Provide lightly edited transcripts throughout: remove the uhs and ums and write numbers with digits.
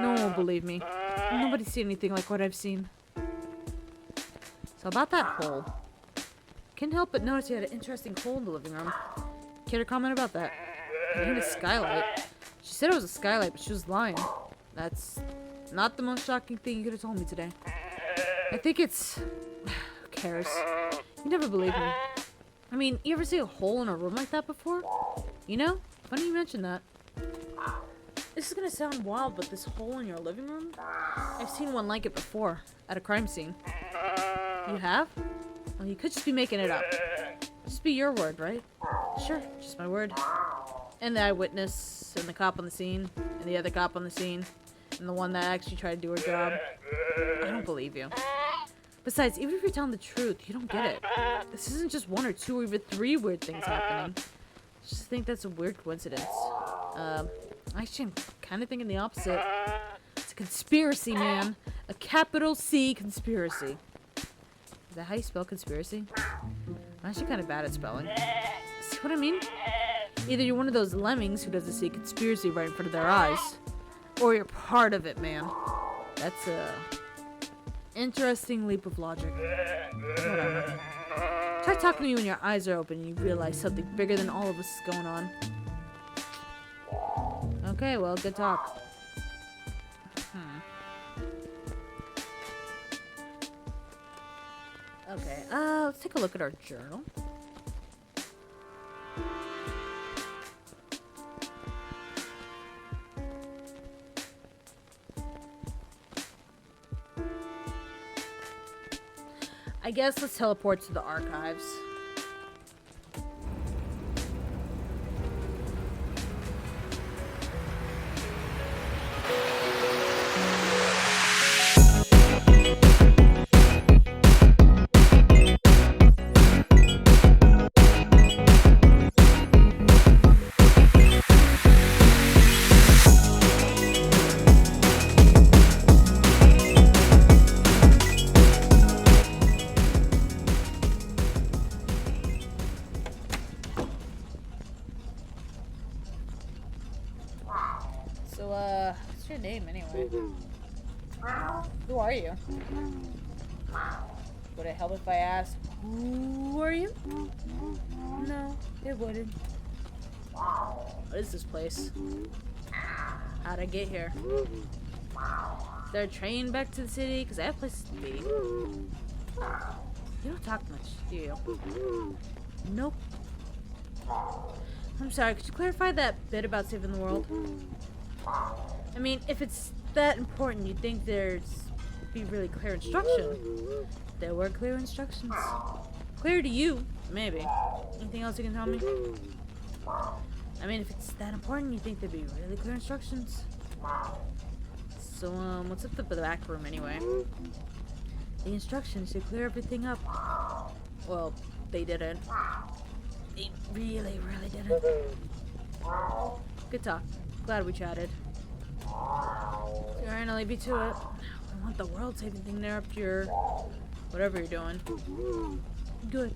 No one will believe me. Nobody's seen anything like what I've seen. So about that hole. Can't help but notice you had an interesting hole in the living room. Care to comment about that? I need a skylight. She said it was a skylight, but she was lying. That's not the most shocking thing you could have told me today. I think it's... Who cares? You never believe me. I mean, you ever see a hole in a room like that before? You know? Funny you mention that. This is gonna sound wild, but this hole in your living room? I've seen one like it before, at a crime scene. You have? Well, you could just be making it up. Just be your word, right? Sure, just my word. And the eyewitness, and the cop on the scene, and the other cop on the scene, and the one that actually tried to do her job. I don't believe you. Besides, even if you're telling the truth, you don't get it. This isn't just one or two or even three weird things happening. I just think that's a weird coincidence. Actually, I'm kind of thinking the opposite. It's a conspiracy, man. A capital C conspiracy. Is that how you spell conspiracy? I'm actually kind of bad at spelling. See what I mean? Either you're one of those lemmings who doesn't see conspiracy right in front of their eyes, or you're part of it, man. That's a interesting leap of logic. Whatever. Try talking to me when your eyes are open and you realize something bigger than all of us is going on. Okay, well, good talk. Okay, let's take a look at our journal. I guess let's teleport to the archives. So, what's your name anyway? Who are you? Would it help if I asked, who are you? No, it wouldn't. What is this place? How'd I get here? Is there a train back to the city? Because I have places to be. You don't talk much, do you? Nope. I'm sorry, could you clarify that bit about saving the world? I mean, if it's that important, you'd think there'd be really clear instruction. There were clear instructions. Clear to you, maybe. Anything else you can tell me? I mean, if it's that important, you'd think there'd be really clear instructions. So, what's up the back room anyway? The instructions to clear everything up. Well, they didn't. They really, really didn't. Good talk. Glad we chatted. Alright, I'll leave you to it. I want the world saving thing there up to your... whatever you're doing. Good.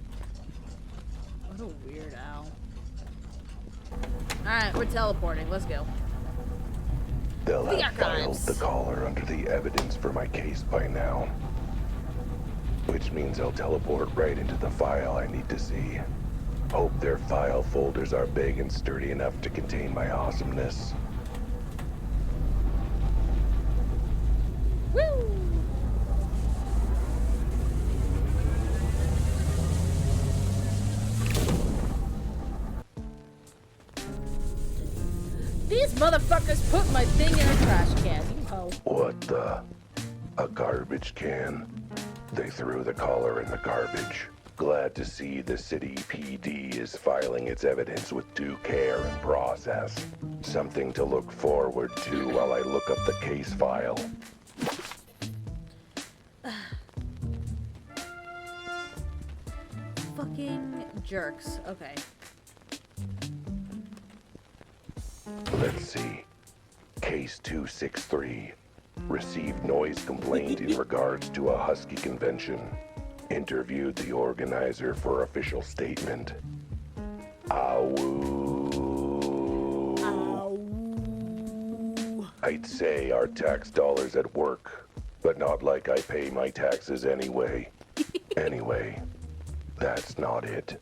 What a weird owl. Alright, we're teleporting. Let's go. They'll have filed the caller under the evidence for my case by now. Which means I'll teleport right into the file I need to see. Hope their file folders are big and sturdy enough to contain my awesomeness. Woo! These motherfuckers put my thing in a trash can, you hoe. What the? A garbage can? They threw the caller in the garbage. Glad to see the city PD is filing its evidence with due care and process. Something to look forward to while I look up the case file. Fucking jerks. Okay. Let's see. Case 263. Received noise complaint in regards to a Husky convention. Interviewed the organizer for official statement. Ow. Ow. I'd say our tax dollars at work, but not like I pay my taxes anyway. Anyway, that's not it.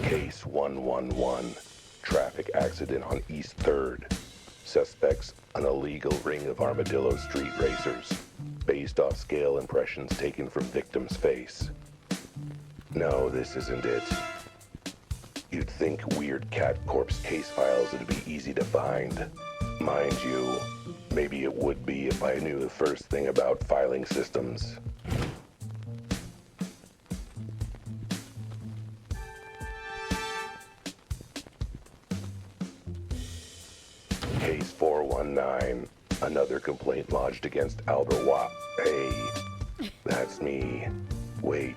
Case 111, traffic accident on East 3rd. Suspects, an illegal ring of Armadillo street racers, based off scale impressions taken from victim's face. No, this isn't it. You'd think weird cat corpse case files would be easy to find. Mind you, maybe it would be if I knew the first thing about filing systems. Case 419, another complaint lodged against Albert Wilde. Hey, that's me. Wait,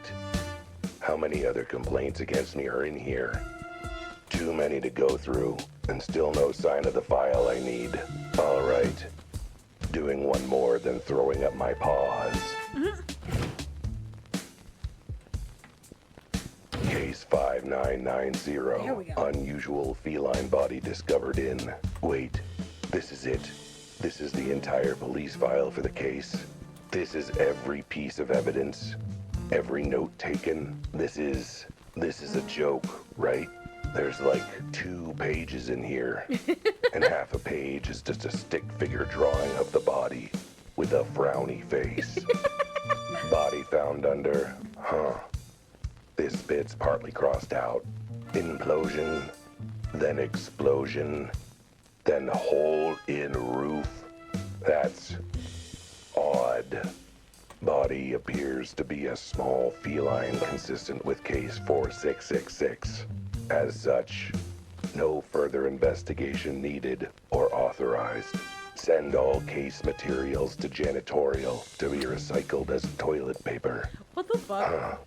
how many other complaints against me are in here? Too many to go through, and still no sign of the file I need. All right, doing one more than throwing up my paws. Case 5990, unusual feline body discovered in... Wait, this is it. This is the entire police file for the case. This is every piece of evidence, every note taken. This is a joke, right? There's like 2 pages in here, and half a page is just a stick figure drawing of the body with a frowny face. Body found under, This bit's partly crossed out. Implosion, then explosion, then hole in roof. That's odd. Body appears to be a small feline consistent with case 4666. As such, no further investigation needed or authorized. Send all case materials to janitorial to be recycled as toilet paper. What the fuck?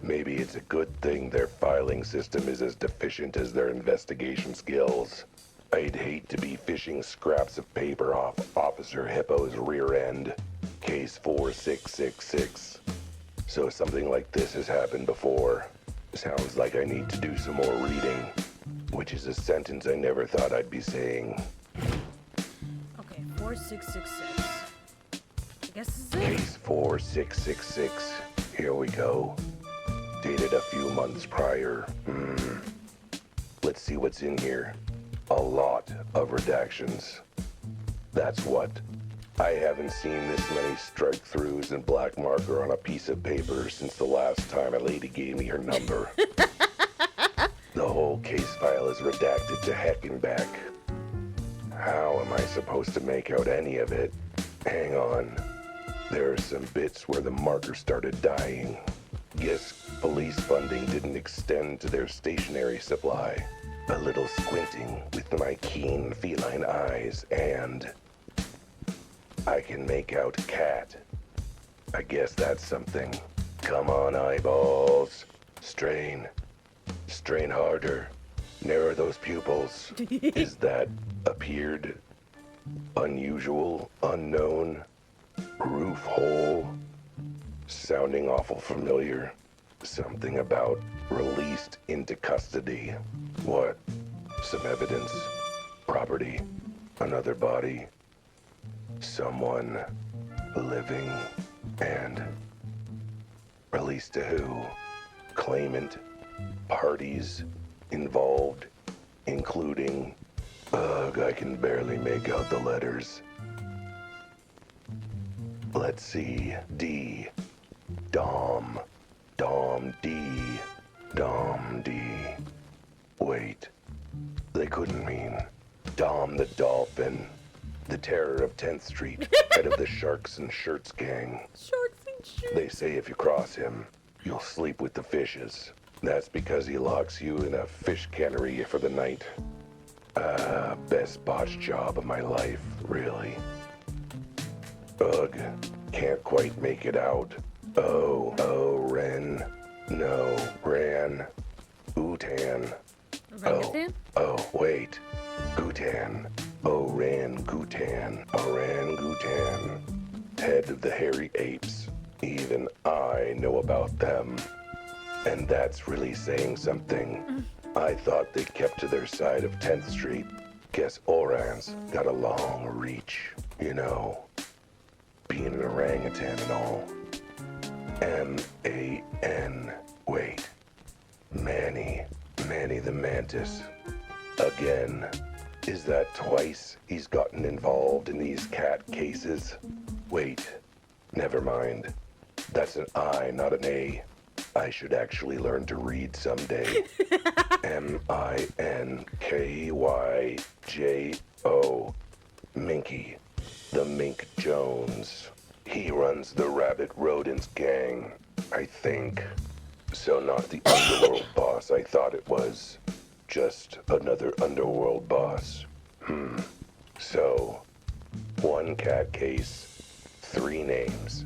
Maybe it's a good thing their filing system is as deficient as their investigation skills. I'd hate to be fishing scraps of paper off Officer Hippo's rear end. Case 4666. So something like this has happened before. Sounds like I need to do some more reading, which is a sentence I never thought I'd be saying. Okay, 4666. I guess this is it. Case 4666. Here we go. Dated a few months prior. Let's see what's in here. A lot of redactions. That's what. I haven't seen this many strike-throughs and black marker on a piece of paper since the last time a lady gave me her number. The whole case file is redacted to heck and back. How am I supposed to make out any of it? Hang on. There are some bits where the marker started dying. Guess police funding didn't extend to their stationery supply. A little squinting with my keen feline eyes, and I can make out cat. I guess that's something. Come on, eyeballs. Strain. Strain harder. Narrow those pupils. Is that appeared? Unusual? Unknown? Roof hole? Sounding awful familiar. Something about released into custody. What? Some evidence? Property? Another body? Someone living and released to who? Claimant? Parties involved, including... Ugh, I can barely make out the letters. Let's see. D. Dom. Dom D. Dom D. Wait. They couldn't mean Dom the Dolphin, the terror of 10th Street, head of the Sharks and Shirts gang. Sharks and shirts. They say if you cross him, you'll sleep with the fishes. That's because he locks you in a fish cannery for the night. Best botched job of my life, really. Ugh, can't quite make it out. Ren. No, Ran. Utan. Orangutan? Oh, wait. Gutan. Orangutan. Orangutan. Head of the hairy apes. Even I know about them. And that's really saying something. I thought they kept to their side of 10th Street. Guess Oran's got a long reach, you know, being an orangutan and all. M-A-N. Wait. Manny the Mantis. Again. Is that twice he's gotten involved in these cat cases? Wait. Never mind. That's an I, not an A. I should actually learn to read someday. M-I-N-K-Y-J-O. Minky. The Mink Jones. He runs the Rabbit Rodents gang, I think. So not the underworld boss I thought it was. Just another underworld boss. So, one cat case, 3 names.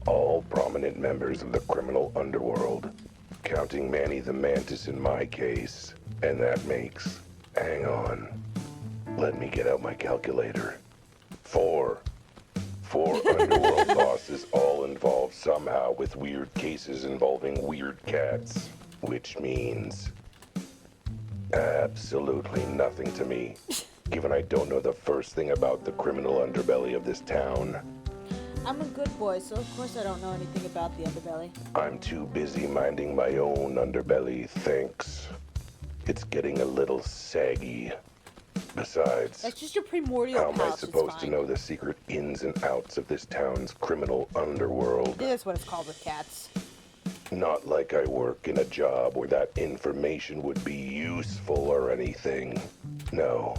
All prominent members of the criminal underworld. Counting Manny the Mantis in my case. And that makes... Hang on. Let me get out my calculator. 4 underworld bosses, all involved somehow with weird cases involving weird cats. Which means... absolutely nothing to me. Given I don't know the first thing about the criminal underbelly of this town. I'm a good boy, so of course I don't know anything about the underbelly. I'm too busy minding my own underbelly, thanks. It's getting a little saggy. Besides, That's just your primordial how am I pouch, supposed to know the secret ins and outs of this town's criminal underworld? Yeah, that's what it's called with cats. Not like I work in a job where that information would be useful or anything. No.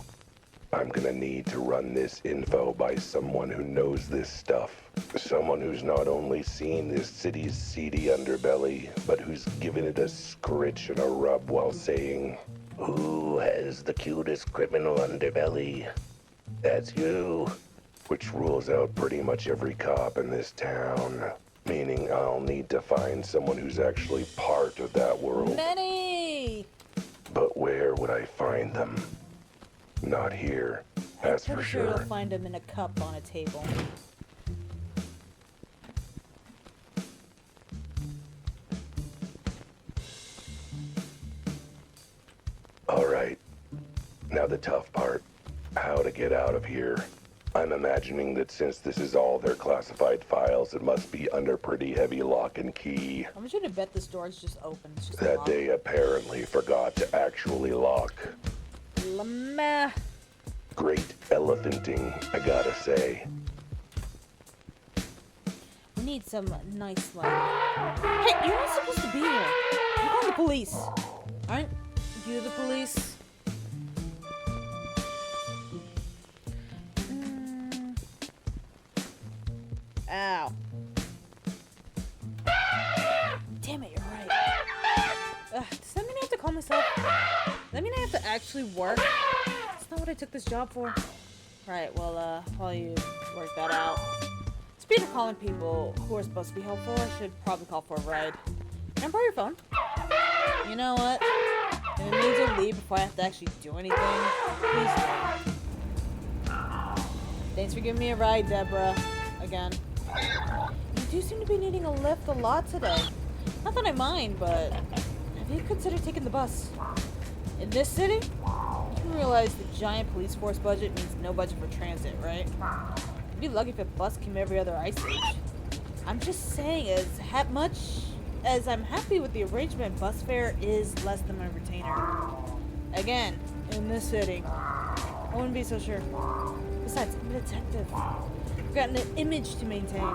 I'm gonna need to run this info by someone who knows this stuff. Someone who's not only seen this city's seedy underbelly, but who's given it a scritch and a rub while saying, "Who has the cutest criminal underbelly? That's you." Which rules out pretty much every cop in this town. Meaning I'll need to find someone who's actually part of that world. Manny! But where would I find them? Not here, that's for Pretty sure you'll sure. find them in a cup on a table. Alright, now the tough part. How to get out of here. I'm imagining that since this is all their classified files, it must be under pretty heavy lock and key. I'm just gonna bet this door is just open. It's just That locked. they apparently forgot to actually lock. Lamah. Great elephanting, I gotta say. We need some nice light. Hey, you're not supposed to be here. I'm calling the police. Aren't you the police? Ow. Damn it, you're right. Does that mean I have to call myself? Does that mean I have to actually work? That's not what I took this job for. Right, well, while you work that out. Speaking of calling people who are supposed to be helpful, I should probably call for a ride. Can I borrow your phone? You know what? If it means you'll leave before I have to actually do anything, please do. Thanks for giving me a ride, Deborah. Again. You do seem to be needing a lift a lot today. Not that I mind, but have you considered taking the bus? In this city, you realize the giant police force budget means no budget for transit, right? You'd be lucky if a bus came every other ice age. I'm just saying, as much as I'm happy with the arrangement, bus fare is less than my retainer. Again, in this city, I wouldn't be so sure. Besides, I'm a detective. I've got an image to maintain.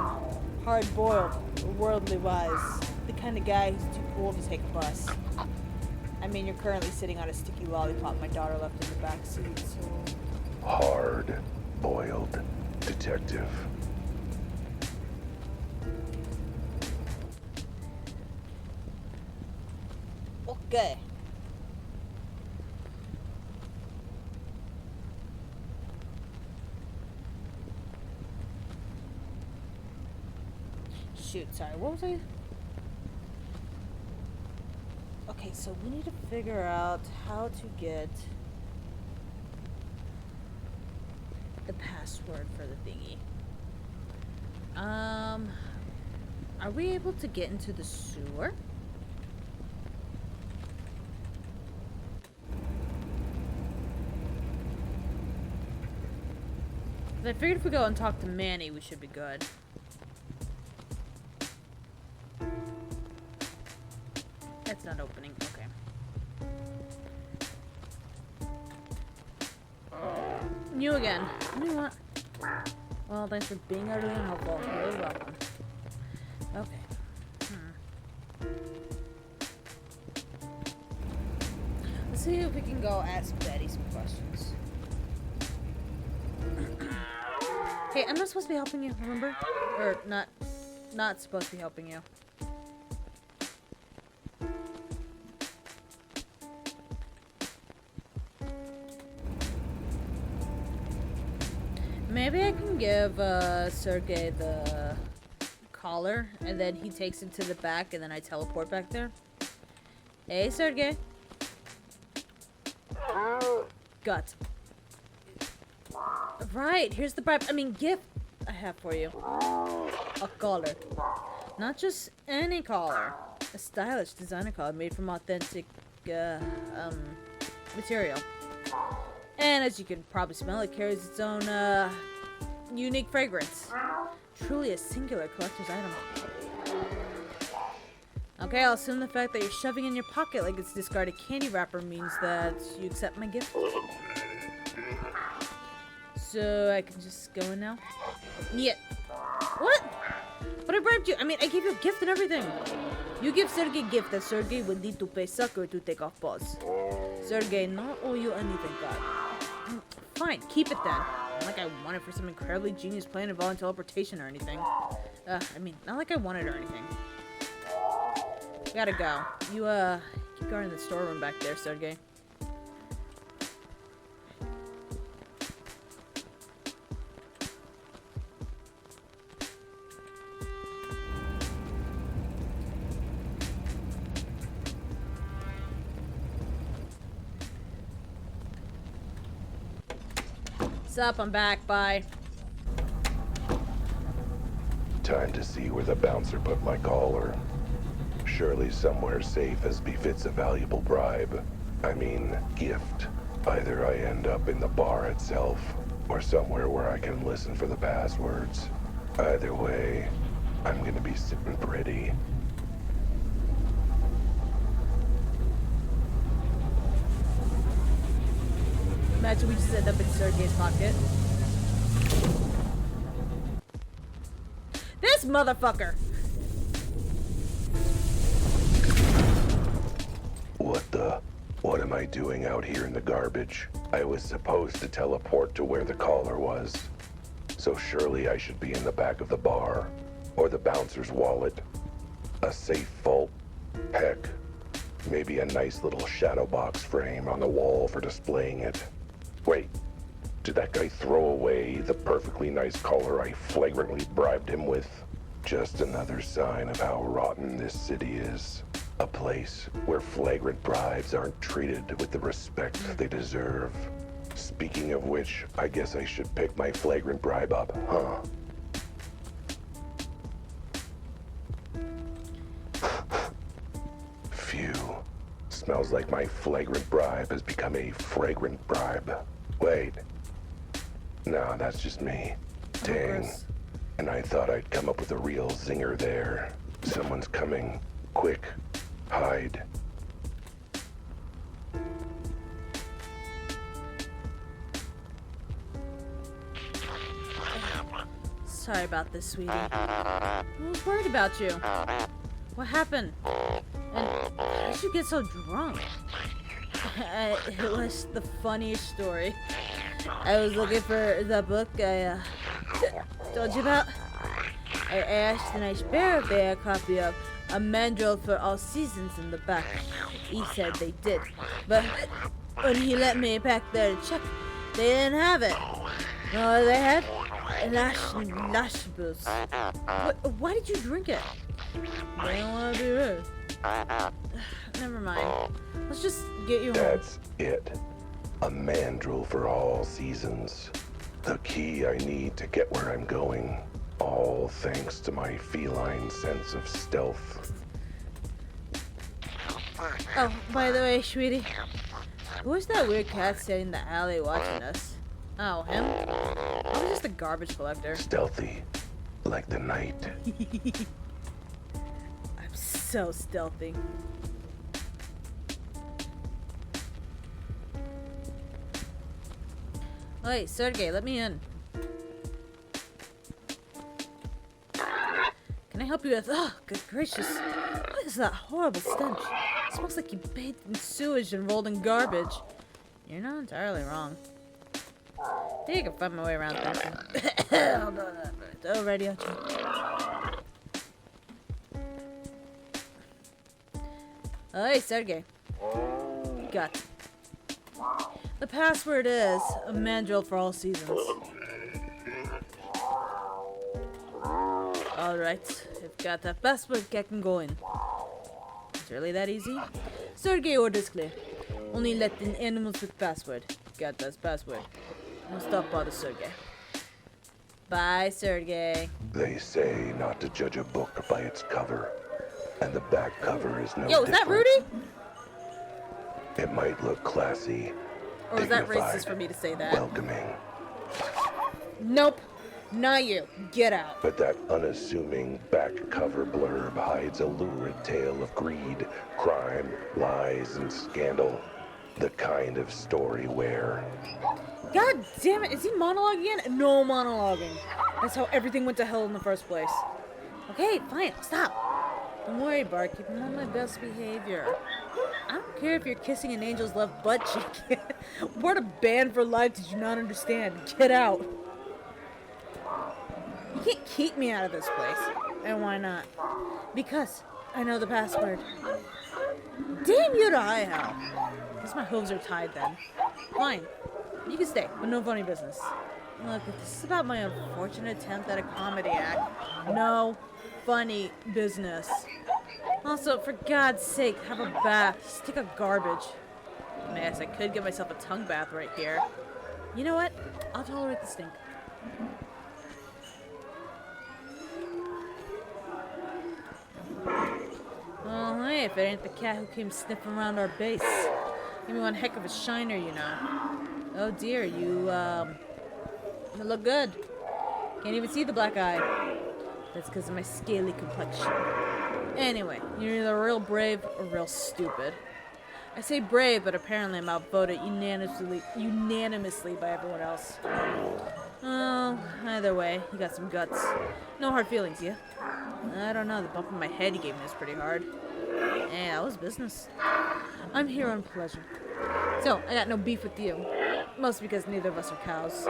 Hard-boiled, worldly wise. The kind of guy who's too cool to take a bus. I mean, you're currently sitting on a sticky lollipop my daughter left in the back seat, so... Hard-boiled detective. Okay. Shoot, sorry, what was I... Okay, so we need to figure out how to get the password for the thingy. Are we able to get into the sewer? But I figured if we go and talk to Manny, we should be good. It's not opening. Okay. You again. You know what? Well, thanks for being utterly unhelpful. You're welcome. Okay. Let's see if we can go ask Betty some questions. Hey, I'm not supposed to be helping you, remember? Or not supposed to be helping you. Maybe I can give Sergey the collar, and then he takes it to the back, and then I teleport back there. Hey, Sergey. Gut. Right, here's the bribe. Gift I have for you. A collar. Not just any collar. A stylish designer collar made from authentic, material. And as you can probably smell, it carries its own, unique fragrance. Truly a singular collector's item. Okay, I'll assume the fact that you're shoving in your pocket like it's discarded candy wrapper means that you accept my gift. So I can just go in now? Yeah. What? But I bribed you. I gave you a gift and everything. You give Sergey a gift that Sergey will need to pay sucker to take off paws. Sergey, not owe you anything, God. Fine, keep it then. Not like I want it for some incredibly genius plan involving teleportation or anything. Not like I want it or anything. Gotta go. You, keep guarding the storeroom back there, Sergey. What's up? I'm back. Bye. Time to see where the bouncer put my collar. Surely somewhere safe as befits a valuable bribe. Gift. Either I end up in the bar itself, or somewhere where I can listen for the passwords. Either way, I'm gonna be sitting pretty. Imagine we just end up in Sergey's pocket. This motherfucker! What am I doing out here in the garbage? I was supposed to teleport to where the collar was. So surely I should be in the back of the bar. Or the bouncer's wallet. A safe vault. Heck, maybe a nice little shadow box frame on the wall for displaying it. Wait, did that guy throw away the perfectly nice collar I flagrantly bribed him with? Just another sign of how rotten this city is. A place where flagrant bribes aren't treated with the respect they deserve. Speaking of which, I guess I should pick my flagrant bribe up, huh? Phew. Smells like my flagrant bribe has become a fragrant bribe. Wait. No, that's just me. Dang. And I thought I'd come up with a real zinger there. Someone's coming. Quick. Hide. Sorry about this, sweetie. I was worried about you. What happened? And how did you get so drunk? It was the funniest story. I was looking for the book I told you about. I asked the nice bear if they had a copy of A Mandrill for All Seasons in the back. He said they did. But when he let me back there to check, they didn't have it. No, they had Lashables. Why did you drink it? I don't want to be rude. Never mind. Let's just get you home. That's it. A mandrill for all seasons. The key I need to get where I'm going. All thanks to my feline sense of stealth. Oh, by the way, sweetie. Who is that weird cat sitting in the alley watching us? Oh, him? Probably just a garbage collector. Stealthy, like the night. I'm so stealthy. Hey, Sergey, let me in. Can I help you with... Oh, good gracious. What is that horrible stench? It smells like you bathed in sewage and rolled in garbage. You're not entirely wrong. I think I can find my way around things. Hold on. Oh, radio check. Oh, hey, Sergey. Got it. The password is a mandrill for all seasons. Alright, I've got that password getting going. It's really that easy? Sergey orders clear. Only let in animals with password. Got that password. No stop bother Sergey. Bye, Sergey. They say not to judge a book by its cover, and the back cover is no Yo, is that different. Rudy? It might look classy, Or is that dignified, racist for me to say that? welcoming, Nope. Not you. Get out. but that unassuming back cover blurb hides a lurid tale of greed, crime, lies, and scandal. The kind of story where God damn it. Is he monologuing again? No monologuing. That's how everything went to hell in the first place. Okay, fine. Stop. Don't worry, Barkeep. I'm on my best behavior. I don't care if you're kissing an angel's left butt cheek. What a ban for life did you not understand? Get out. You can't keep me out of this place. And why not? Because I know the password. Damn you to high hell. Guess my hooves are tied then. Fine. You can stay, but no funny business. Look, if this is about my unfortunate attempt at a comedy act, no funny business. Also, for God's sake, have a bath. Stick a garbage. I guess I could get myself a tongue bath right here. You know what? I'll tolerate the stink. Well, hey, if it ain't the cat who came sniffing around our base. Give me one heck of a shiner, you know. Oh dear, you look good. Can't even see the black eye. That's because of my scaly complexion. Anyway, you're either real brave or real stupid. I say brave, but apparently I'm outvoted unanimously by everyone else. Oh, either way, you got some guts. No hard feelings, yeah? I don't know, the bump in my head you gave me was pretty hard. Yeah, that was business. I'm here on pleasure. So, I got no beef with you. Mostly because neither of us are cows.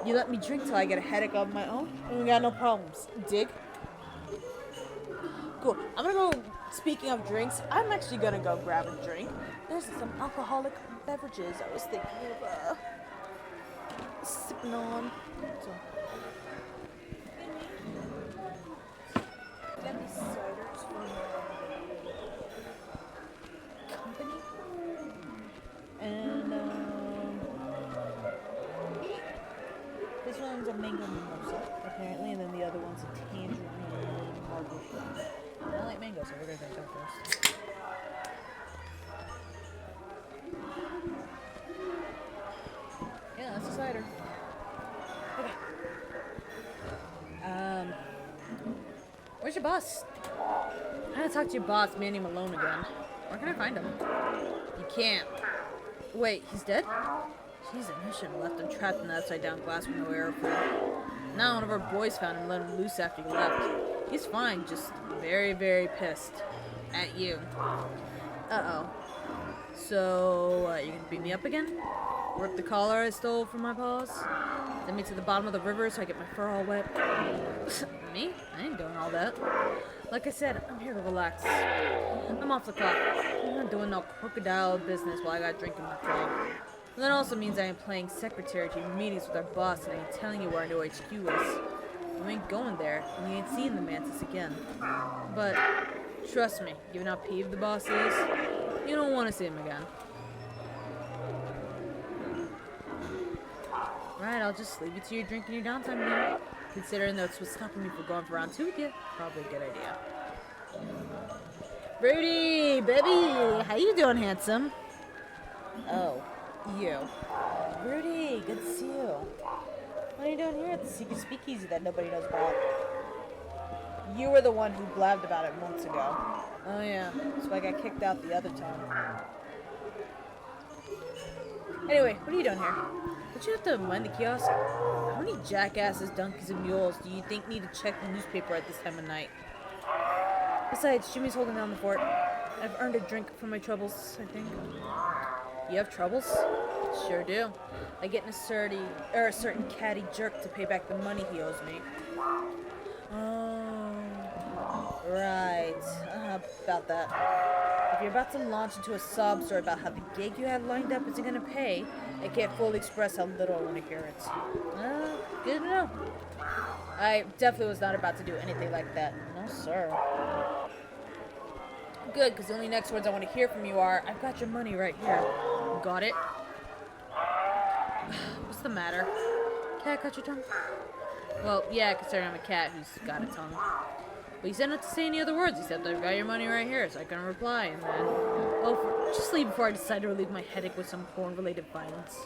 You let me drink till I get a headache of my own, and we got no problems. Dig? Cool. I'm gonna go, speaking of drinks, I'm actually gonna go grab a drink. There's some alcoholic beverages I was thinking of sipping on. So. Got these ciders from company. And this one's a mango mimosa, apparently, and then the other one's a tangerine margarita. I like mango, so we're gonna drink that first. Yeah, that's a cider. Okay. Where's your boss? I gotta talk to your boss, Manny Malone, again. Where can I find him? You can't. Wait, he's dead? Jesus, I should have left him trapped in the upside-down glass with no airflow. Now one of our boys found him and let him loose after you left. He's fine, just very, very pissed. At you. Uh-oh. So, you gonna beat me up again? Rip the collar I stole from my paws? Send me to the bottom of the river so I get my fur all wet? Me? I ain't doing all that. Like I said, I'm here to relax. I'm off the clock. I'm not doing no crocodile business while I got drink in my club. That also means I am playing secretary to your meetings with our boss and I ain't telling you where our new HQ is. You ain't going there, and you ain't seeing the mantis again. But, trust me, given how peeved the boss is, you don't want to see him again. Right, I'll just leave you to your drink and your downtime then. Considering that's what's stopping me from going for round 2 with you, probably a good idea. Brady, baby, how you doing, handsome? Oh, you. Rudy, good to see you. What are you doing here at the secret speakeasy that nobody knows about? You were the one who blabbed about it months ago. Oh yeah, so I got kicked out the other time. Anyway, what are you doing here? Don't you have to mind the kiosk? How many jackasses, donkeys, and mules do you think need to check the newspaper at this time of night? Besides, Jimmy's holding down the fort. I've earned a drink for my troubles, I think. You have troubles? Sure do. I get in a certain catty jerk to pay back the money he owes me. Oh, right. About that. If you're about to launch into a sob story about how the gig you had lined up isn't gonna pay, I can't fully express how little I want to hear it. Good to know. I definitely was not about to do anything like that. No, sir. Good, because the only next words I want to hear from you are, I've got your money right here. Got it? What's the matter? Cat cut your tongue? Well, yeah, considering I'm a cat who's got a tongue. But he said not to say any other words, except I've got your money right here, so I can reply, and then... Oh, just leave before I decide to relieve my headache with some porn-related violence.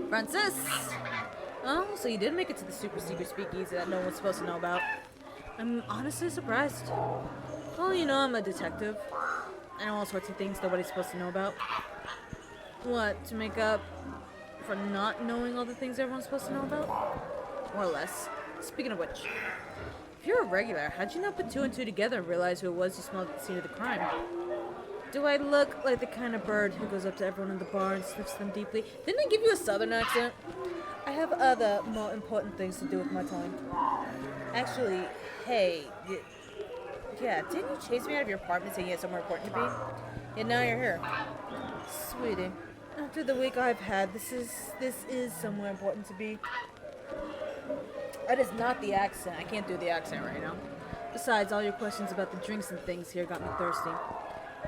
Francis! Oh, so you did make it to the super secret speakeasy that no one's supposed to know about. I'm honestly surprised. Well, you know I'm a detective. I know all sorts of things nobody's supposed to know about. What, to make up for not knowing all the things everyone's supposed to know about? More or less. Speaking of which, if you're a regular, how'd you not put two and two together and realize who it was you smelled at the scene of the crime? Do I look like the kind of bird who goes up to everyone in the bar and sniffs them deeply? Didn't I give you a southern accent? I have other, more important things to do with my time. Actually, hey, yeah, didn't you chase me out of your apartment saying you had somewhere important to be? Yeah, now you're here. Sweetie, after the week I've had, this is somewhere important to be. That is not the accent. I can't do the accent right now. Besides, all your questions about the drinks and things here got me thirsty.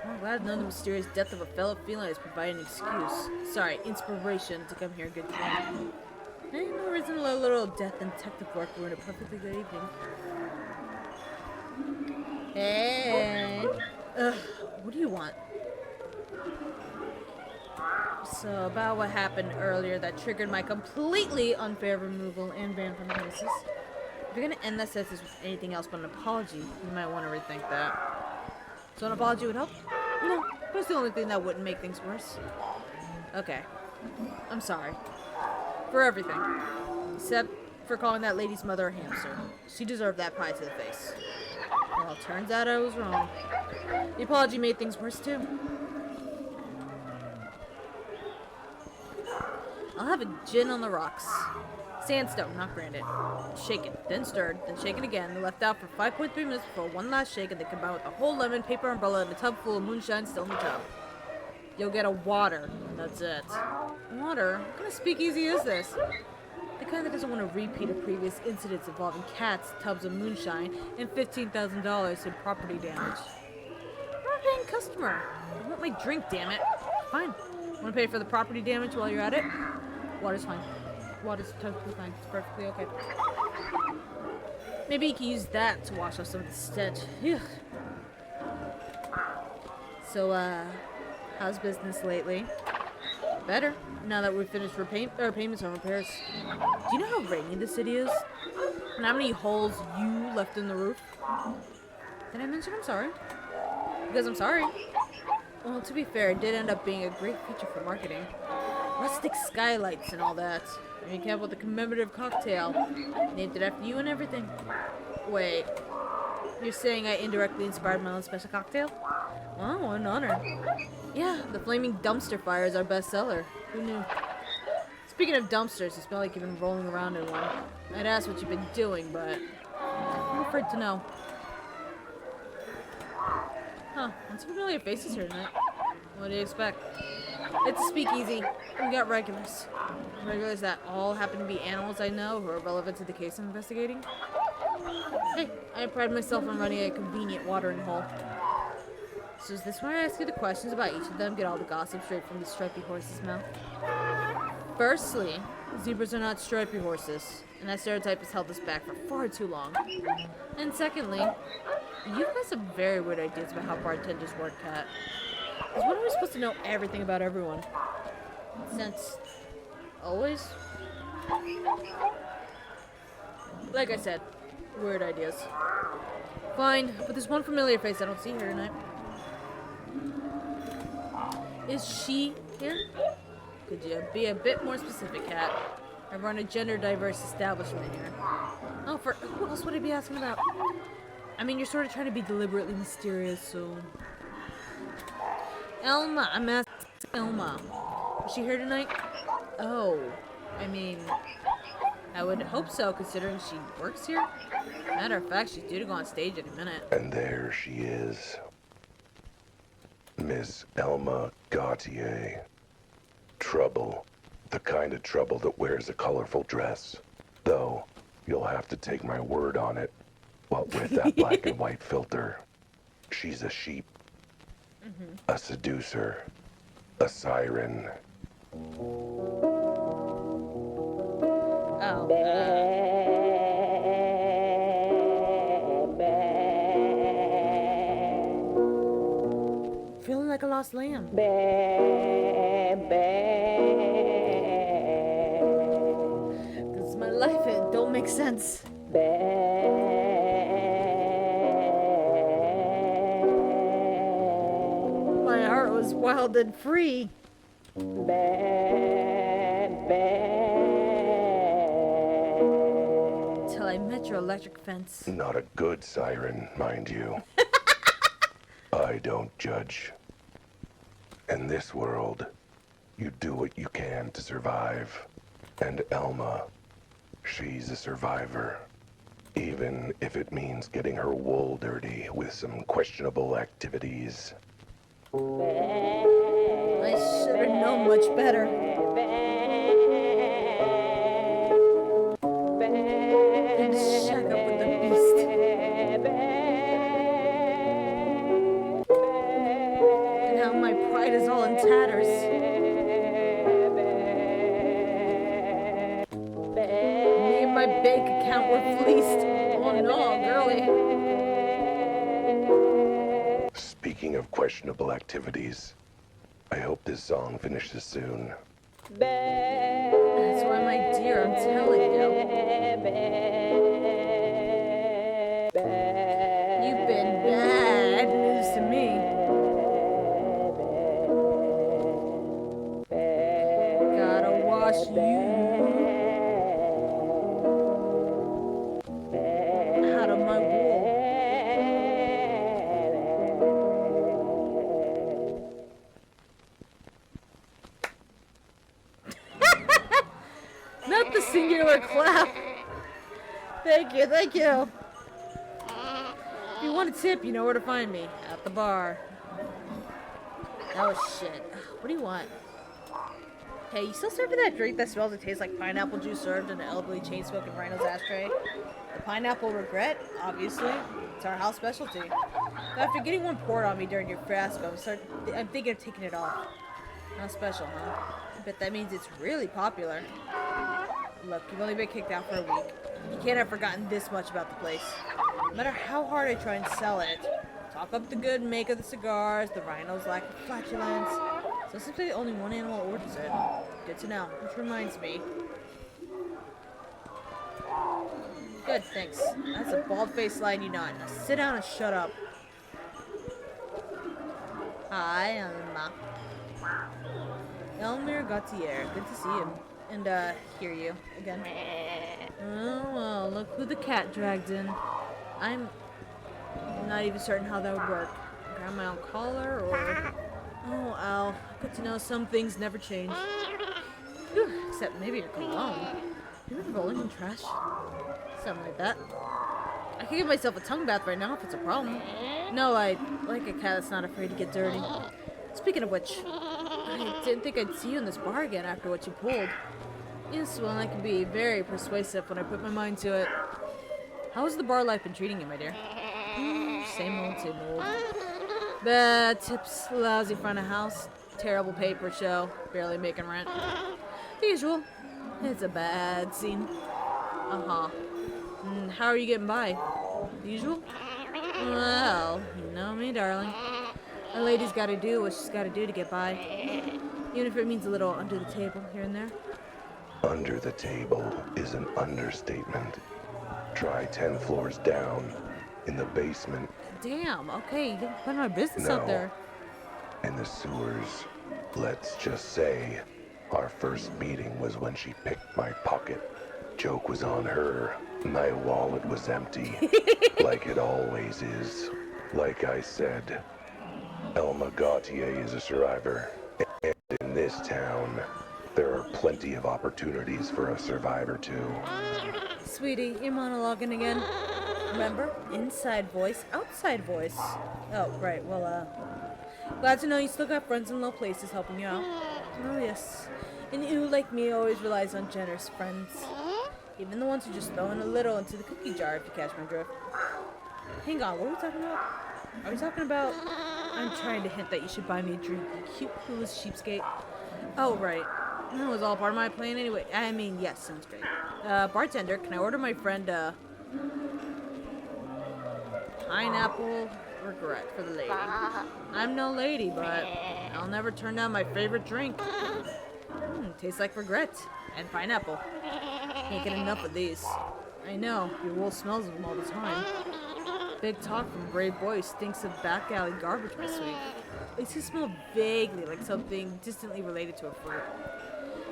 I'm glad none of the mysterious death of a fellow feline has provided an excuse. Sorry, inspiration to come here and get drunk. Ain't no reason to let a little death and detective work ruin a perfectly good evening. Hey! Ugh, what do you want? So, about what happened earlier that triggered my completely unfair removal and ban from the premises. If you're gonna end that sentence with anything else but an apology, you might want to rethink that. So an apology would help? No, but it's the only thing that wouldn't make things worse. Okay. I'm sorry. For everything. Except for calling that lady's mother a hamster. She deserved that pie to the face. Well, turns out I was wrong. The apology made things worse, too. I'll have a gin on the rocks. Sandstone, not granite. Shaken, then stirred, then shaken again, then left out for 5.3 minutes before one last shake, and then combined with a whole lemon, paper umbrella, and a tub full of moonshine still in the tub. You'll get a water, and that's it. Water? What kind of speakeasy is this? The kind that doesn't want to repeat of previous incidents involving cats, tubs of moonshine, and $15,000 in property damage. I'm not a paying customer. I want my drink, damn it. Fine. Want to pay for the property damage while you're at it? Water's fine. Water's totally fine. It's perfectly okay. Maybe you can use that to wash off some of the stench. Ugh. So, how's business lately? Better, now that we've finished payments on repairs. Do you know how rainy the city is? And how many holes you left in the roof? Did I mention I'm sorry? Because I'm sorry. Well, to be fair, it did end up being a great feature for marketing. Rustic skylights and all that. And you came up with a commemorative cocktail. Named it after you and everything. Wait. You're saying I indirectly inspired my own special cocktail? Oh, what an honor. Yeah, the Flaming Dumpster Fire is our bestseller. Who knew? Speaking of dumpsters, you smell like you've been rolling around in one. I'd ask what you've been doing, but I'm afraid to know. Huh, lots of familiar faces here tonight. What do you expect? It's a speakeasy. We got regulars. Regulars that all happen to be animals I know who are relevant to the case I'm investigating. Hey, I pride myself on running a convenient watering hole. So is this where I ask you the questions about each of them, get all the gossip straight from the stripy horse's mouth? Firstly, zebras are not stripy horses, and that stereotype has held us back for far too long. And secondly, you've got some very weird ideas about how bartenders work, Cat. Is one always supposed to know everything about everyone? Since always? Like I said, weird ideas. Fine, but there's one familiar face I don't see here tonight. Is she here? Could you be a bit more specific, Kat? I run a gender-diverse establishment here. Oh, for who else would I be asking about? I mean, you're sort of trying to be deliberately mysterious, so... Elma, I'm asking Elma. Is she here tonight? Oh, I mean... I would hope so, considering she works here. Matter of fact, she's due to go on stage in a minute. And there she is. Miss Elma Gautier. Trouble. The kind of trouble that wears a colorful dress. Though, you'll have to take my word on it. What with that black and white filter. She's a sheep. A seducer. A siren. Oh, feeling like a lost lamb. This is my life, it don't make sense. My heart was wild and free. Till I met your electric fence. Not a good siren, mind you. I don't judge. In this world, you do what you can to survive. And Elma, she's a survivor. Even if it means getting her wool dirty with some questionable activities. I should have known much better. And shack up with the beast. And now my pride is all in tatters. Me and my bank account were fleeced. Oh no, girlie. Speaking of questionable activities, I hope this song finishes soon. That's why, my dear, I'm telling you. You've been bad news to me. Gotta wash you out of my wool. Not the singular clap. Thank you, thank you. If you want a tip, you know where to find me. At the bar. Oh shit. What do you want? Hey, you still serving that drink that smells and tastes like pineapple juice served in an elderly chain-smoking rhino's ashtray? The pineapple regret, obviously. It's our house specialty. But after getting one poured on me during your fiasco, I'm thinking of taking it off. Not special, huh? I bet that means it's really popular. Look, you've only been kicked out for a week. You can't have forgotten this much about the place. No matter how hard I try and sell it, talk up the good make of the cigars, the rhino's lack of flatulence. So simply only one animal orders it. Good to know. Which reminds me. Good, thanks. That's a bald-faced line you not. Now sit down and shut up. Hi, Elma. Elmer Gautier. Good to see you. And, hear you again. Oh, well, look who the cat dragged in. I'm not even certain how that would work. Grab my own collar, or... Oh, Al. Good to know some things never change. Whew, except maybe your cologne. You been rolling in trash? Something like that. I could give myself a tongue bath right now if it's a problem. No, I like a cat that's not afraid to get dirty. Speaking of which, I didn't think I'd see you in this bar again after what you pulled. Yes, well, I can be very persuasive when I put my mind to it. How's the bar life been treating you, my dear? Same old, same old. Bad tips, lousy front of house, terrible paper show, barely making rent. The usual. It's a bad scene. Uh-huh. How are you getting by? The usual? Well, you know me, darling. A lady's gotta do what she's gotta do to get by. Even if it means a little under the table here and there. Under the table is an understatement. Try 10 floors down, in the basement, Damn, okay, you didn't put my business No. out there. in the sewers. Let's just say, our first meeting was when she picked my pocket. Joke was on her. My wallet was empty, like it always is. Like I said, Elma Gautier is a survivor. And in this town, there are plenty of opportunities for a survivor too. Sweetie, you're monologuing again. Remember? Inside voice, outside voice. Oh, right, well, glad to know you still got friends in low places helping you out. Oh, yes. And you, like me, always relies on generous friends. Even the ones who just throw in a little into the cookie jar, if you catch my drift. Hang on, what are we talking about? Are we talking about... I'm trying to hint that you should buy me a drink, you cute, clueless cheapskate. Oh, right. That was all part of my plan anyway. I mean, yes, sounds great. Bartender, can I order my friend, pineapple regret for the lady? I'm no lady, but I'll never turn down my favorite drink. Tastes like regret. And pineapple. Can't get enough of these. I know, your wool smells of them all the time. Big talk from brave boy who stinks of back alley garbage, my sweet. At least you smell vaguely like something distantly related to a fruit.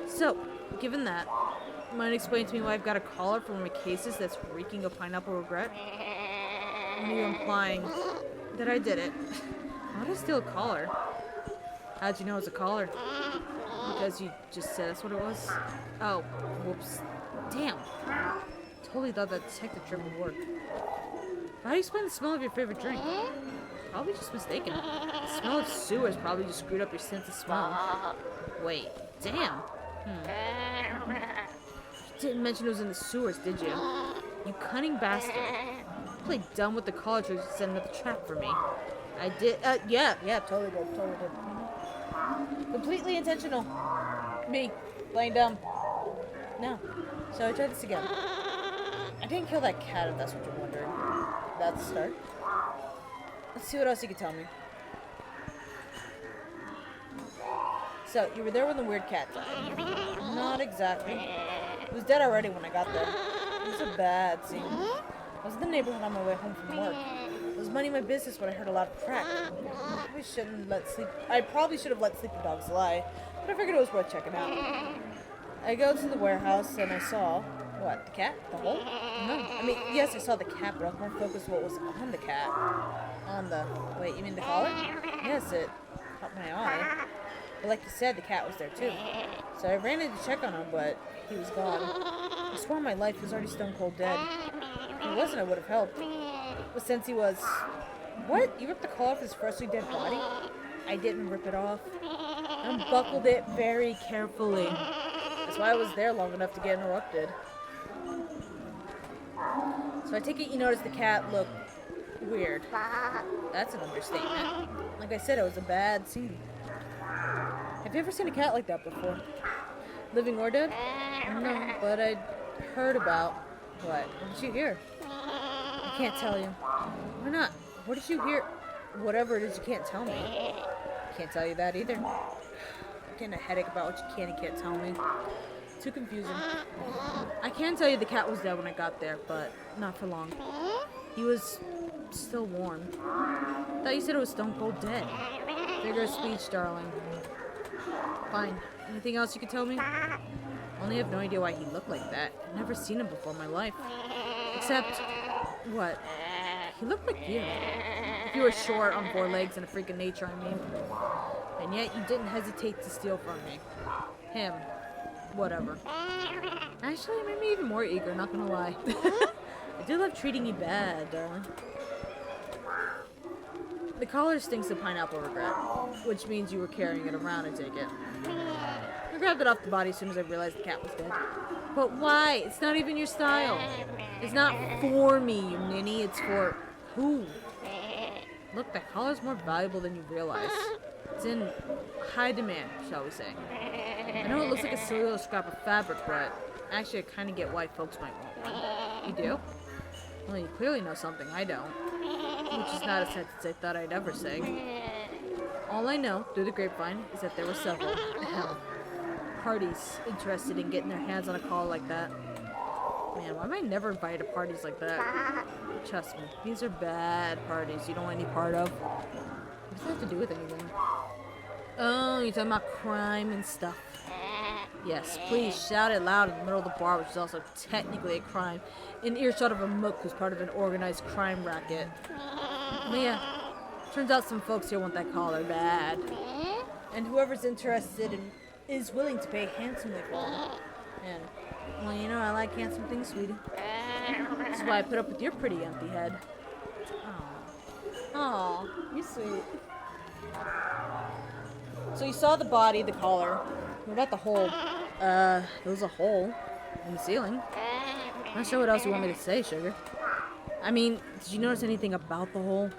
So, given that, mind explain to me why I've got a collar for one of my cases that's reeking of pineapple regret? What are you implying? That I did it. Why did I steal a collar? How'd you know it was a collar? Because you just said that's what it was? Oh, whoops. Damn. Totally thought that detective trip would work. How do you explain the smell of your favorite drink? Probably just mistaken. The smell of sewers probably just screwed up your sense of smell. Wait, damn. You didn't mention it was in the sewers, did you? You cunning bastard. You played dumb with the collar to set another trap for me. I did, yeah, totally did. Completely intentional. Me, playing dumb. No. So I tried this again. I didn't kill that cat, if that's what you're wondering. That's the start. Let's see what else you can tell me. So, you were there when the weird cat died. Not exactly. It was dead already when I got there. It was a bad scene. I was in the neighborhood on my way home from work. I was minding my business when I heard a loud crack. I probably should have let sleeping dogs lie, but I figured it was worth checking out. I go to the warehouse and I saw... What, the cat? The hole? No. I mean, yes, I saw the cat, but I was more focused on what was on the cat. On the... Wait, you mean the collar? Yes, it caught my eye. But like you said, the cat was there too. So I ran in to check on him, but he was gone. I swore on my life he was already stone cold dead. If he wasn't, I would have helped. But since he was... What? You ripped the collar off his freshly dead body? I didn't rip it off. I unbuckled it very carefully. That's why I was there long enough to get interrupted. So I take it you noticed the cat looked weird. That's an understatement. Like I said, it was a bad scene. Have you ever seen a cat like that before? Living or dead? No, but I'd heard about... What? What did you hear? I can't tell you. Why not? What did you hear? Whatever it is, you can't tell me. Can't tell you that either. I'm getting a headache about what you can and can't tell me. Too confusing. I can tell you the cat was dead when I got there, but not for long. He was still warm. Thought you said it was stone cold dead. Figure of speech, darling. Fine. Anything else you could tell me? Only have no idea why he looked like that. I've never seen him before in my life. Except, what? He looked like you. If you were short on 4 legs and a freak of nature, I mean. And yet you didn't hesitate to steal from me. Him. Whatever. Actually, it made me even more eager, not gonna lie. I do love treating you bad, darling. The collar stinks of pineapple regret, which means you were carrying it around, I take it. I grabbed it off the body as soon as I realized the cat was dead. But why? It's not even your style. It's not for me, you ninny. It's for who? Look, that collar's more valuable than you realize. It's in high demand, shall we say. I know it looks like a silly little scrap of fabric, but actually I kind of get why folks might want one. You do? Well, you clearly know something I don't. Which is not a sentence I thought I'd ever say. All I know, through the grapevine, is that there were several, hell, parties interested in getting their hands on a collar like that. Man, why am I never invited to parties like that? Trust me, these are bad parties you don't want any part of. What does that have to do with anything? Oh, you're talking about crime and stuff. Yes, please shout it loud in the middle of the bar, which is also technically a crime, in earshot of a mook who's part of an organized crime racket. But yeah, turns out some folks here want that collar bad. And whoever's interested and is willing to pay handsomely for it. And, well, you know, I like handsome things, sweetie. That's why I put up with your pretty empty head. Aw, you're sweet. So you saw the body, the collar. What about the hole? There was a hole in the ceiling. Not sure what else you want me to say, sugar. I mean, did you notice anything about the hole?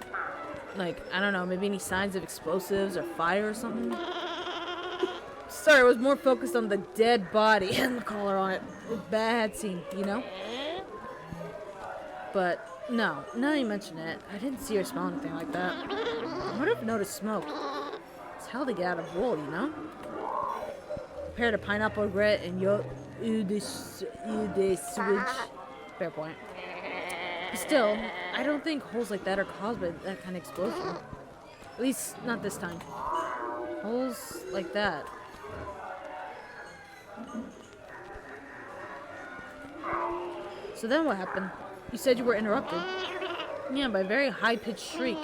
Like, I don't know, maybe any signs of explosives or fire or something? Sorry, I was more focused on the dead body and the collar on it. A bad scene, you know? But, no, now you mention it, I didn't see or smell anything like that. I would have noticed smoke. It's hell to get out of wool, you know? Compared to pineapple grit and eau de sewage. Fair point. Still, I don't think holes like that are caused by that kind of explosion. At least, not this time. Holes like that. So then what happened? You said you were interrupted. Yeah, by a very high-pitched shriek.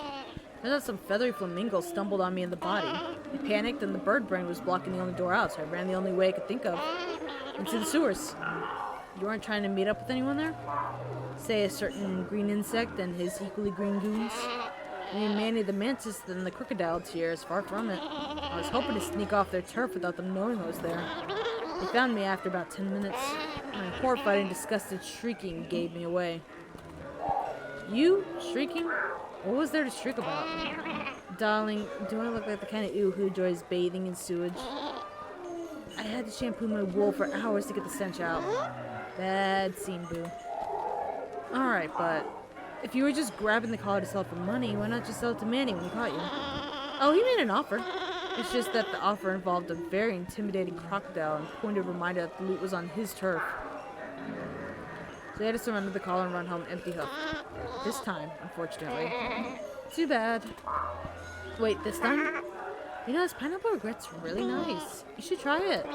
Turns out some feathery flamingos stumbled on me in the body. I panicked and the bird brain was blocking the only door out, so I ran the only way I could think of. Into the sewers. You weren't trying to meet up with anyone there? Say a certain green insect and his equally green goons? I mean, Manny the mantis and the crocodile here is far from it. I was hoping to sneak off their turf without them knowing I was there. They found me after about 10 minutes. My horrified and disgusted shrieking gave me away. You? Shrieking? What was there to shriek about? Darling, do I look like the kind of ew who enjoys bathing in sewage? I had to shampoo my wool for hours to get the stench out. Bad scene, boo. Alright, but if you were just grabbing the collar to sell it for money, why not just sell it to Manny when he caught you? Oh, he made an offer. It's just that the offer involved a very intimidating crocodile and pointed reminder that the loot was on his turf. So they had to surrender the collar and run home empty-hoofed. This time, unfortunately. Too bad. Wait, this time? You know, this pineapple regret's really nice. You should try it.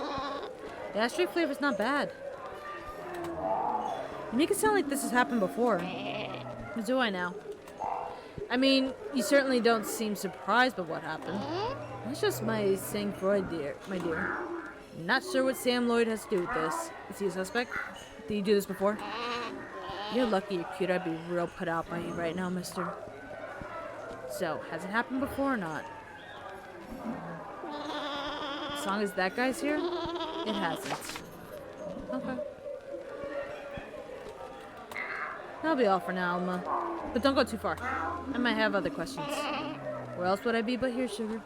The ashtray flavor's not bad. You make it sound like this has happened before. What do I now? I mean, you certainly don't seem surprised by what happened. That's just my sang-froid, my dear. Not sure what Sam Lloyd has to do with this. Is he a suspect? Did you do this before? You're lucky you're cute. I'd be real put out by you right now, mister. So, has it happened before or not? As long as that guy's here, it hasn't. Okay. That'll be all for now, Alma. But don't go too far. I might have other questions. Where else would I be but here, sugar?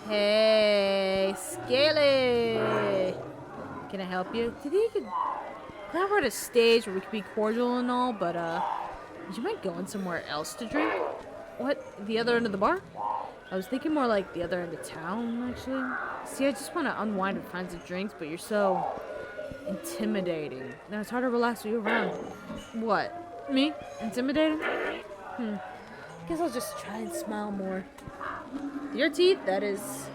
Hey, Scaly! Can I help you? Did he could we're at a stage where we could be cordial and all, but would you mind going somewhere else to drink? What? The other end of the bar? I was thinking more like the other end of town, actually. See, I just want to unwind with friends and drinks, but you're so intimidating. Now it's hard to relax with you around. What? Me? Intimidating? Guess I'll just try and smile more. Your teeth, that is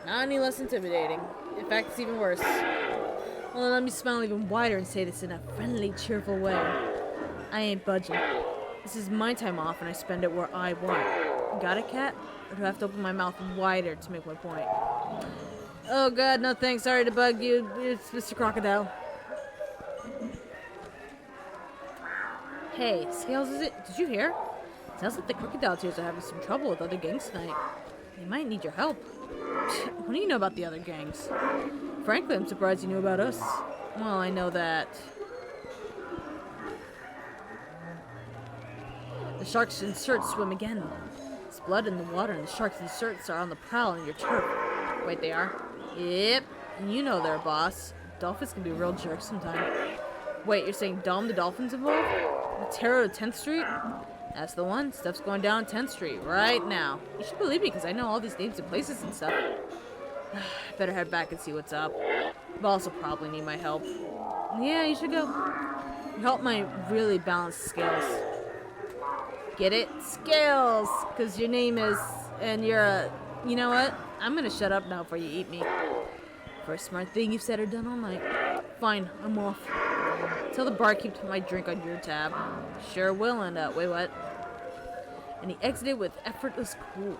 not any less intimidating. In fact, it's even worse. Well, let me smile even wider and say this in a friendly, cheerful way. I ain't budging. This is my time off and I spend it where I want. Got it, cat? Or do I have to open my mouth wider to make my point? Oh god, no thanks. Sorry to bug you. It's Mr. Crocodile. Hey, Scales, is it? Did you hear? Sounds like the crocodile tears are having some trouble with other gangs tonight. They might need your help. What do you know about the other gangs? Frankly, I'm surprised you knew about us. Well, I know that the shark's inserts swim again. There's blood in the water and the shark's inserts are on the prowl on your turf. Wait, they are? Yep. And you know they're boss. Dolphins can be real jerks sometimes. Wait, you're saying Dom the Dolphin's involved? The terror of 10th Street? That's the one. Stuff's going down on 10th Street right now. You should believe me because I know all these names and places and stuff. Better head back and see what's up. Boss will probably need my help. Yeah, you should go. Help my really balanced scales. Get it? Scales! Because your name is... And you're a... You know what? I'm gonna shut up now before you eat me. First smart thing you've said or done all night. Fine, I'm off. Tell the barkeep to put my drink on your tab. Sure will, and wait, what? And he exited with effortless cool.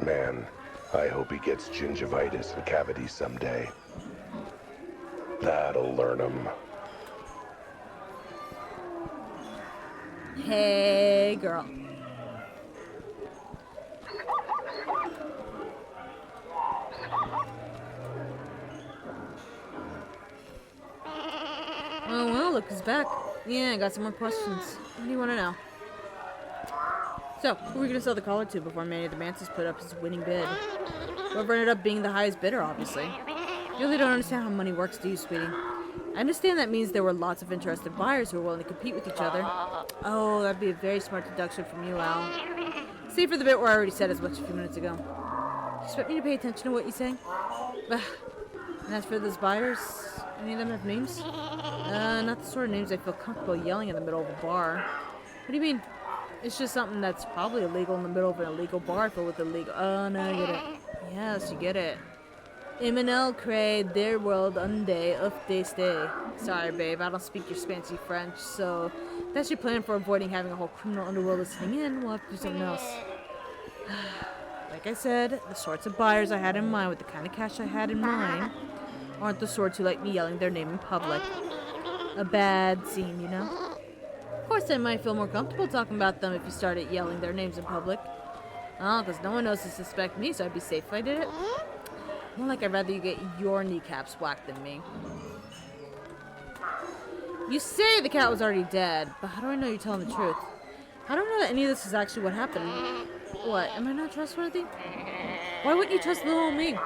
Man, I hope he gets gingivitis and cavities someday. That'll learn him. Hey, girl. Oh, well, look who's back. Yeah, I got some more questions. What do you want to know? So, who are we going to sell the collar to before Manny the Mantis put up his winning bid? Whoever ended up being the highest bidder, obviously. You really don't understand how money works, do you, sweetie? I understand that means there were lots of interested buyers who were willing to compete with each other. Oh, that'd be a very smart deduction from you, Al. Save for the bit where I already said as much a few minutes ago. You expect me to pay attention to what you say? And as for those buyers, any of them have names? Not the sort of names I feel comfortable yelling in the middle of a bar. What do you mean? It's just something that's probably illegal in the middle of an illegal bar filled with illegal... Oh, no, I get it. Yes, you get it. Imanel Cray, their world, unday, of day stay. Sorry, babe, I don't speak your fancy French, so if that's your plan for avoiding having a whole criminal underworld listening in, we'll have to do something else. Like I said, the sorts of buyers I had in mind with the kind of cash I had in mind aren't the sorts who like me yelling their name in public. A bad scene, you know? Of course, I might feel more comfortable talking about them if you started yelling their names in public. Oh, because no one knows to suspect me, so I'd be safe if I did it. More like I'd rather you get your kneecaps whacked than me. You say the cat was already dead, but how do I know you're telling the truth? How do I know that any of this is actually what happened? What, am I not trustworthy? Why wouldn't you trust little old me?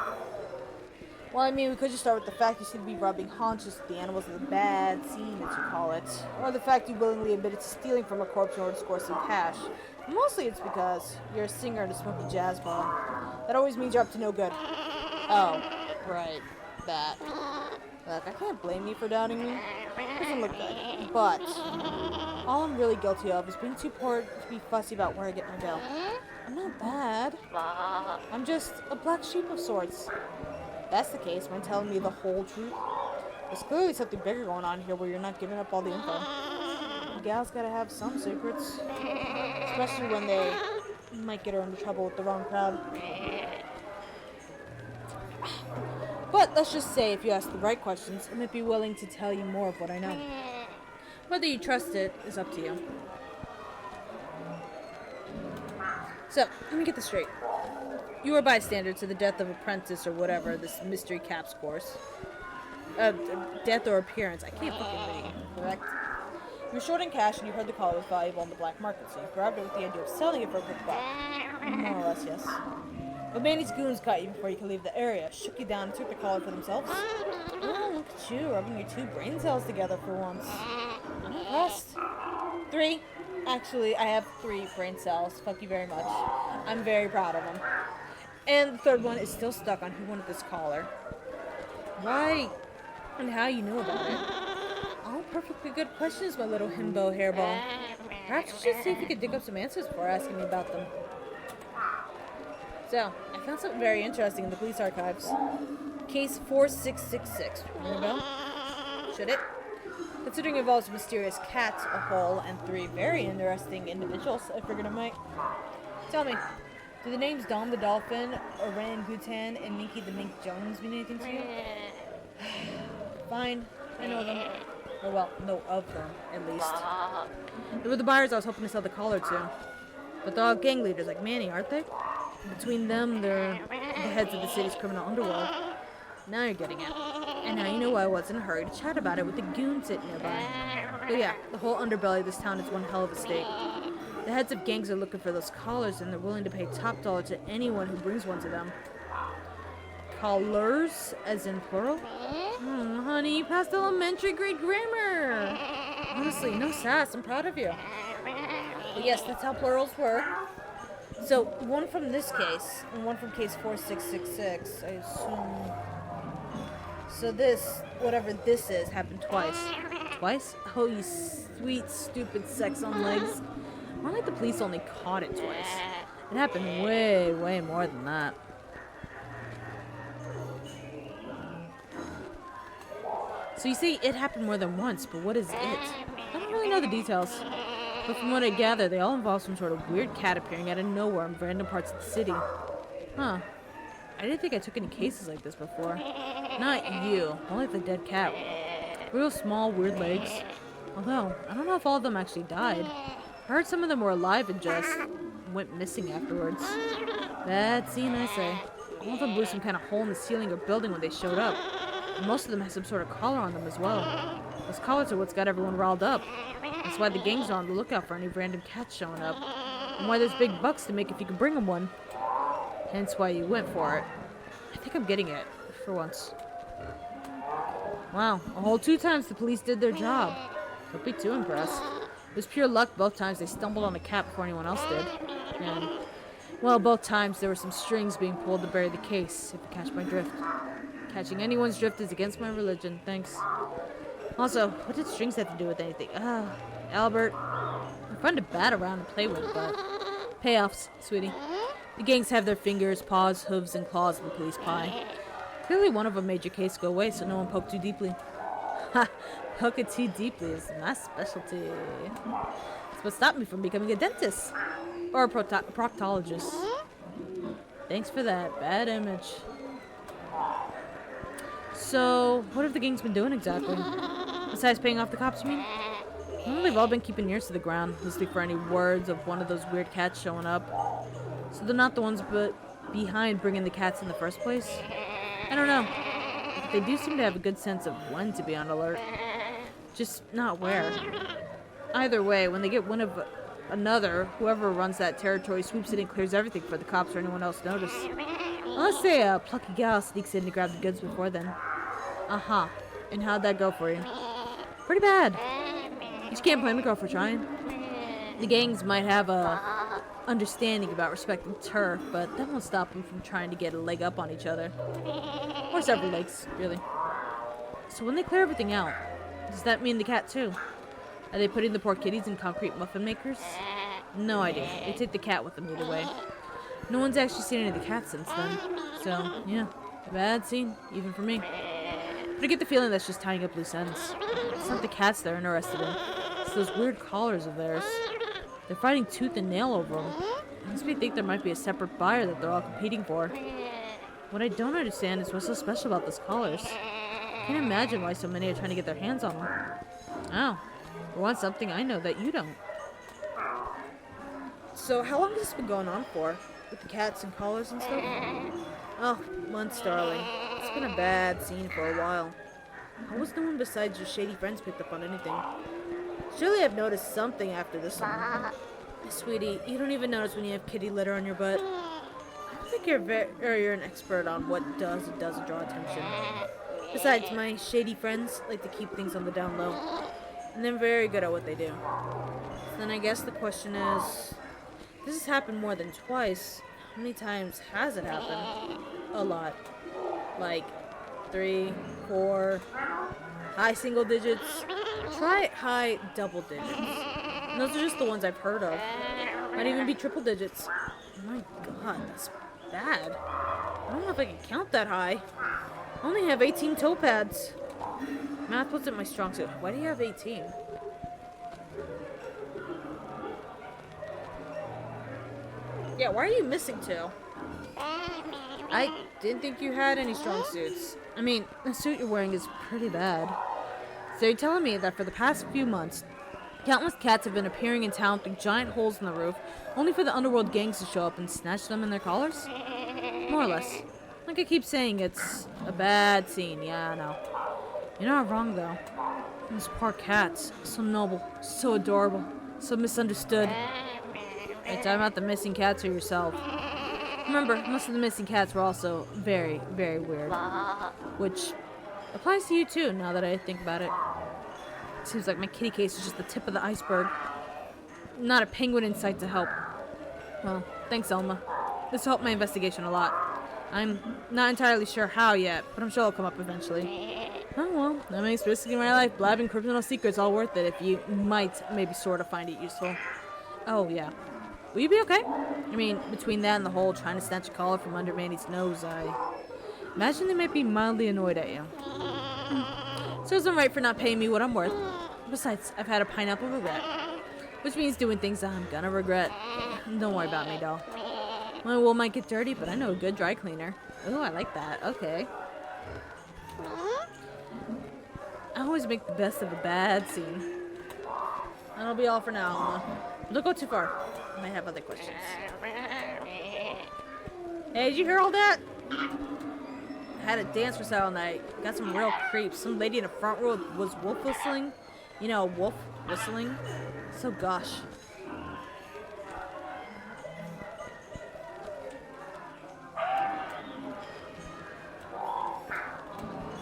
Well, I mean, we could just start with the fact you seem to be rubbing haunches with the animals in the bad scene, as you call it. Or the fact you willingly admitted to stealing from a corpse in order to score some cash. Mostly it's because you're a singer at a smoky jazz bar. That always means you're up to no good. Oh, right. That. Look, I can't blame you for doubting me. It doesn't look good. But all I'm really guilty of is being too poor to be fussy about where I get my dough. I'm not bad. I'm just a black sheep of sorts. If that's the case, mind telling me the whole truth? There's clearly something bigger going on here where you're not giving up all the info. The gal's gotta have some secrets. Especially when they might get her into trouble with the wrong crowd. But let's just say if you ask the right questions, I might be willing to tell you more of what I know. Whether you trust it is up to you. So, let me get this straight. You were a bystander to the death of apprentice or whatever, this mystery caps course. Death or appearance. I can't fucking read, correct? You were short in cash and you heard the collar was valuable on the black market, so you grabbed it with the idea of selling it for a quick buck. More or less, yes. But Manny's goons caught you before you could leave the area, shook you down and took the collar for themselves. Oh, look at you, rubbing your two brain cells together for once. I'm impressed. 3. Actually, I have 3 brain cells. Fuck you very much. I'm very proud of them. And the third one is still stuck on who wanted this collar. Why and how you knew about it. All perfectly good questions, my little himbo hairball. Perhaps you should see if you could dig up some answers before asking me about them. So, I found something very interesting in the police archives. Case 4666. Ring a bell? Should it? Considering it involves a mysterious cat, a hole, and 3 very interesting individuals, I figured it might. Tell me, do the names Dom the Dolphin, Orangutan, and Minky the Mink Jones mean anything to you? Fine, I know them. Or well, know of them, at least. They were the buyers I was hoping to sell the collar to. But they're all gang leaders like Manny, aren't they? Between them, they're the heads of the city's criminal underworld. Now you're getting it. And now you know why I wasn't in a hurry to chat about it with the goon sitting nearby. But yeah, the whole underbelly of this town is one hell of a state. The heads of gangs are looking for those collars, and they're willing to pay top dollar to anyone who brings one to them. Collars, as in plural? Honey, you passed elementary grade grammar. Honestly, no sass. I'm proud of you. But yes, that's how plurals work. So, one from this case, and one from case 4666, I assume. So this, whatever this is, happened twice. Twice? Oh, you sweet, stupid sex on legs. More like the police only caught it twice. It happened way, way more than that. So you see, it happened more than once, but what is it? I don't really know the details. But from what I gather, they all involve some sort of weird cat appearing out of nowhere in random parts of the city. Huh. I didn't think I took any cases like this before. Not you, only the dead cat. Real small, weird legs. Although, I don't know if all of them actually died. I heard some of them were alive and just went missing afterwards. Bad scene, I say. All of them blew some kind of hole in the ceiling or building when they showed up. And most of them had some sort of collar on them as well. Those collars are what's got everyone riled up. That's why the gangs are on the lookout for any random cats showing up. And why there's big bucks to make if you can bring them one. Hence why you went for it. I think I'm getting it, for once. Wow, a whole 2 times the police did their job. Don't be too impressed. It was pure luck both times they stumbled on a cat before anyone else did. And, well, both times there were some strings being pulled to bury the case, if you catch my drift. Catching anyone's drift is against my religion, thanks. Also, what did strings have to do with anything? Albert. I'm fun to bat around and play with, but... Payoffs, sweetie. The gangs have their fingers, paws, hooves, and claws in the police pie. Clearly one of them made your case go away, so no one poked too deeply. Ha! Poke it too deeply is my specialty. It's what stopped me from becoming a dentist. Or a proctologist. Thanks for that. Bad image. So, what have the gangs been doing exactly? Besides paying off the cops, you mean? Well, they've all been keeping ears to the ground, listening for any words of one of those weird cats showing up. So they're not the ones behind bringing the cats in the first place? I don't know. But they do seem to have a good sense of when to be on alert. Just not where. Either way, when they get wind of another, whoever runs that territory swoops in and clears everything for the cops or anyone else to notice. Unless say a plucky gal sneaks in to grab the goods before then. Uh-huh. And how'd that go for you? Pretty bad. You just can't blame a girl for trying. The gangs might have a understanding about respecting turf, but that won't stop them from trying to get a leg up on each other. Or several legs, really. So when they clear everything out, does that mean the cat too? Are they putting the poor kitties in concrete muffin makers? No idea. They take the cat with them either way. No one's actually seen any of the cats since then. So, yeah. Bad scene, even for me. But I get the feeling that's just tying up loose ends. It's not the cats they're interested in. It's those weird collars of theirs. They're fighting tooth and nail over them. It makes me think there might be a separate buyer that they're all competing for. What I don't understand is what's so special about those collars. I can't imagine why so many are trying to get their hands on them. Oh, for once something I know that you don't. So how long has this been going on for? With the cats and collars and stuff? Oh, months, darling. It's been a bad scene for a while. How was no one besides your shady friends picked up on anything? Surely I've noticed something after this one. Sweetie, you don't even notice when you have kitty litter on your butt. I don't think you're an expert on what does and doesn't draw attention. Besides, my shady friends like to keep things on the down low. And they're very good at what they do. So then I guess the question is, this has happened more than twice. How many times has it happened? A lot. Like 3, 4, high single digits. Try high double digits. And those are just the ones I've heard of. Might even be triple digits. Oh my god, that's bad. I don't know if I can count that high. I only have 18 toe pads. Math wasn't my strong suit. Why do you have 18? Yeah, why are you missing 2? I didn't think you had any strong suits. I mean, the suit you're wearing is pretty bad. So you're telling me that for the past few months, countless cats have been appearing in town through giant holes in the roof, only for the underworld gangs to show up and snatch them in their collars? More or less. Like I keep saying, it's a bad scene. Yeah, I know. You're not wrong, though. Those poor cats. So noble, so adorable, so misunderstood. Are you talking about the missing cats or yourself? Remember, most of the missing cats were also very, very weird. Which applies to you too, now that I think about it. Seems like my kitty case is just the tip of the iceberg. Not a penguin in sight to help. Well, thanks, Elma. This helped my investigation a lot. I'm not entirely sure how yet, but I'm sure it'll come up eventually. Oh well, that makes risking my life blabbing criminal secrets all worth it if you might maybe sort of find it useful. Oh yeah. Will you be okay? I mean, between that and the whole trying to snatch a collar from under Mandy's nose, I imagine they might be mildly annoyed at you. Serves them right for not paying me what I'm worth. Besides, I've had a pineapple regret. Which means doing things I'm gonna regret. Don't worry about me, doll. My wool might get dirty, but I know a good dry cleaner. Oh, I like that. Okay. I always make the best of a bad scene. That'll be all for now, Alma. Don't go too far. I might have other questions. Hey, did you hear all that? I had a dance recital night. Got some real creeps. Some lady in the front row was wolf whistling. You know, wolf whistling. So gosh.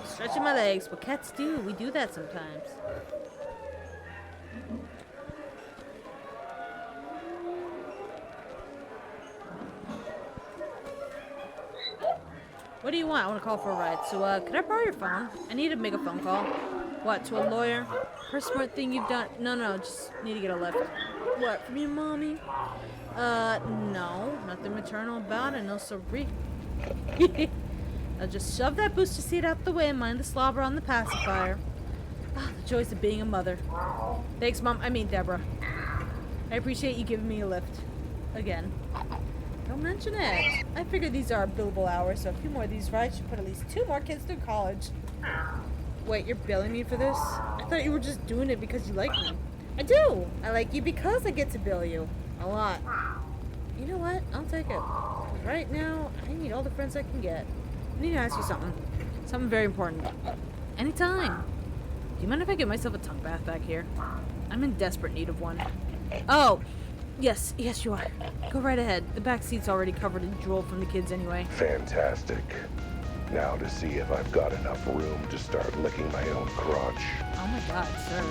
Stretching my legs. What cats do. We do that sometimes. What do you want? I want to call for a ride. So, could I borrow your phone? I need to make a phone call. What, to a lawyer? First smart thing you've done? No, just need to get a lift. What, from your mommy? No. Nothing maternal about it. No sorry. I'll just shove that booster seat out the way and mind the slobber on the pacifier. Ah, the joys of being a mother. Thanks, Mom. I mean, Deborah. I appreciate you giving me a lift. Again. Don't mention it. I figure these are billable hours, so a few more of these rides should put at least 2 more kids through college. Wait, you're billing me for this? I thought you were just doing it because you like me. I do! I like you because I get to bill you. A lot. You know what? I'll take it. Right now, I need all the friends I can get. I need to ask you something. Something very important. Anytime. Do you mind if I get myself a tongue bath back here? I'm in desperate need of one. Oh! Yes, you are. Go right ahead. The back seat's already covered in drool from the kids anyway. Fantastic. Now to see if I've got enough room to start licking my own crotch. Oh my god, sir.